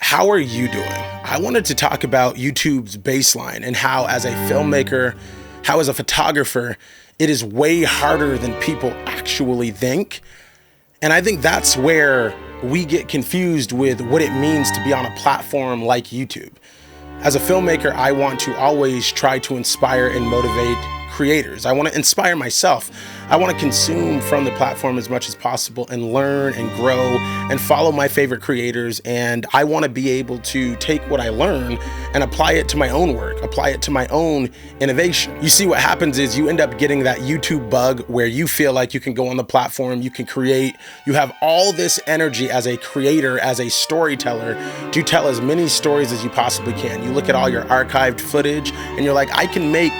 How are you doing? I wanted to talk about YouTube's baseline and how, as a filmmaker, how as a photographer, it is way harder than people actually think. And I think that's where we get confused with what it means to be on a platform like YouTube. As a filmmaker, I want to always try to inspire and motivate creators. I want to inspire myself. I want to consume from the platform as much as possible and learn and grow and follow my favorite creators. And I want to be able to take what I learn and apply it to my own work, apply it to my own innovation. You see, what happens is you end up getting that YouTube bug where you feel like you can go on the platform, you can create, you have all this energy as a creator, as a storyteller, to tell as many stories as you possibly can. You look at all your archived footage and you're like, I can make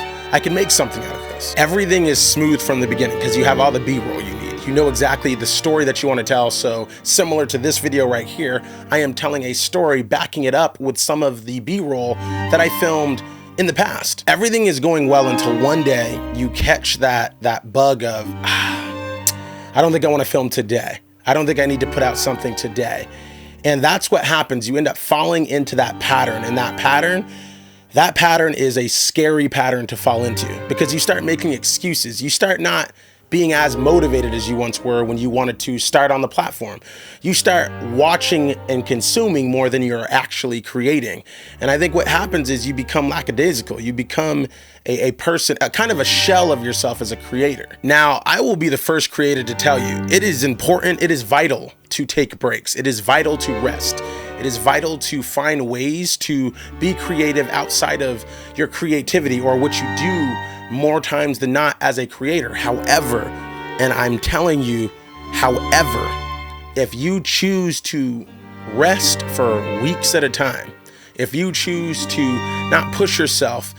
something out of this. Everything is smooth from the beginning because you have all the B-roll you need. You know exactly the story that you want to tell. So similar to this video right here, I am telling a story, backing it up with some of the B-roll that I filmed in the past. Everything is going well until one day you catch that bug of, I don't think I want to film today. I don't think I need to put out something today. And that's what happens. You end up falling into that pattern, and that pattern is a scary pattern to fall into because you start making excuses. You start not being as motivated as you once were when you wanted to start on the platform. You start watching and consuming more than you're actually creating. And I think what happens is you become lackadaisical. You become a person, a kind of a shell of yourself as a creator. Now, I will be the first creator to tell you, it is important, it is vital to take breaks. It is vital to rest. It is vital to find ways to be creative outside of your creativity or what you do more times than not as a creator. However, and I'm telling you, however, if you choose to rest for weeks at a time, if you choose to not push yourself,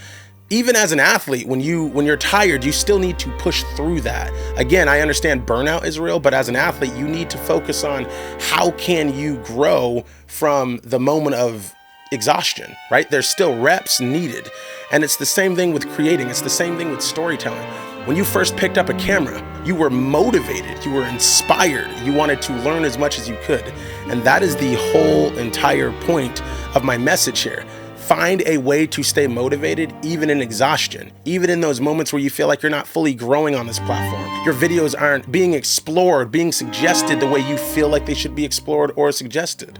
even as an athlete, when you're tired, you still need to push through that. Again, I understand burnout is real, but as an athlete, you need to focus on how can you grow from the moment of exhaustion, right? There's still reps needed. And it's the same thing with creating. It's the same thing with storytelling. When you first picked up a camera, you were motivated, you were inspired, you wanted to learn as much as you could. And that is the whole entire point of my message here. Find a way to stay motivated, even in exhaustion, even in those moments where you feel like you're not fully growing on this platform. Your videos aren't being explored, being suggested the way you feel like they should be explored or suggested.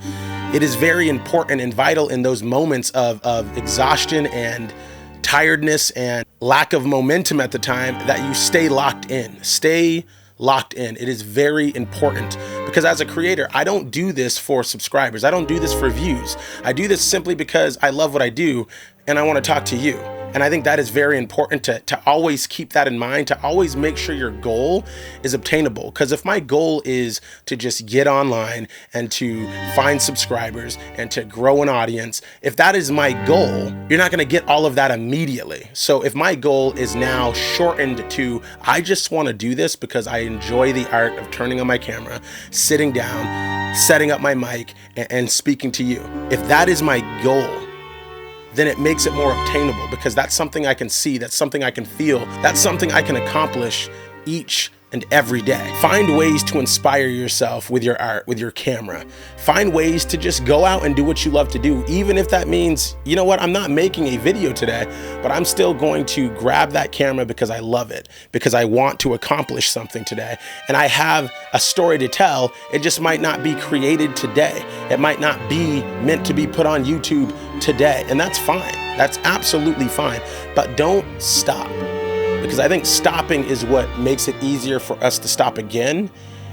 It is very important and vital in those moments of exhaustion and tiredness and lack of momentum at the time that you stay locked in. Stay locked in. It is very important because as a creator, I don't do this for subscribers. I don't do this for views. I do this simply because I love what I do and I want to talk to you. And I think that is very important to always keep that in mind, to always make sure your goal is obtainable. Because if my goal is to just get online and to find subscribers and to grow an audience, if that is my goal, you're not going to get all of that immediately. So if my goal is now shortened to, I just want to do this because I enjoy the art of turning on my camera, sitting down, setting up my mic, and speaking to you. If that is my goal, then it makes it more obtainable because that's something I can see, that's something I can feel, that's something I can accomplish each and every day. Find ways to inspire yourself with your art, with your camera. Find ways to just go out and do what you love to do, even if that means, you know what, I'm not making a video today, but I'm still going to grab that camera because I love it, because I want to accomplish something today. And I have a story to tell. It just might not be created today. It might not be meant to be put on YouTube today. And that's fine. That's absolutely fine. But don't stop. Because I think stopping is what makes it easier for us to stop again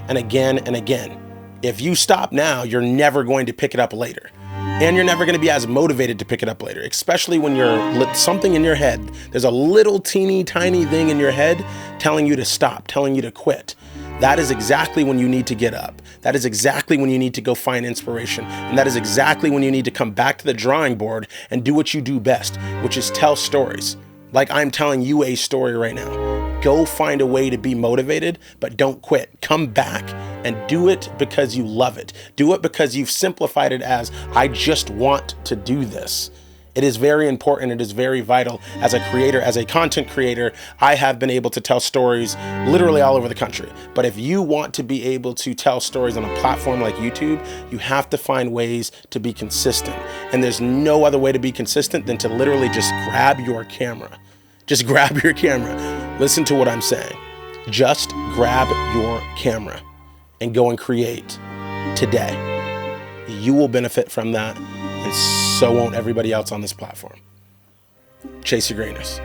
and again and again. If you stop now, you're never going to pick it up later. And you're never going to be as motivated to pick it up later, especially when you're something in your head. There's a little teeny tiny thing in your head telling you to stop, telling you to quit. That is exactly when you need to get up. That is exactly when you need to go find inspiration. And that is exactly when you need to come back to the drawing board and do what you do best, which is tell stories. Like I'm telling you a story right now. Go find a way to be motivated, but don't quit. Come back and do it because you love it. Do it because you've simplified it as, I just want to do this. It is very important. It is very vital. As a creator, as a content creator, I have been able to tell stories literally all over the country. But if you want to be able to tell stories on a platform like YouTube, you have to find ways to be consistent. And there's no other way to be consistent than to literally just grab your camera. Just grab your camera. Listen to what I'm saying. Just grab your camera and go and create today. You will benefit from that, and so won't everybody else on this platform. Chase your greatness.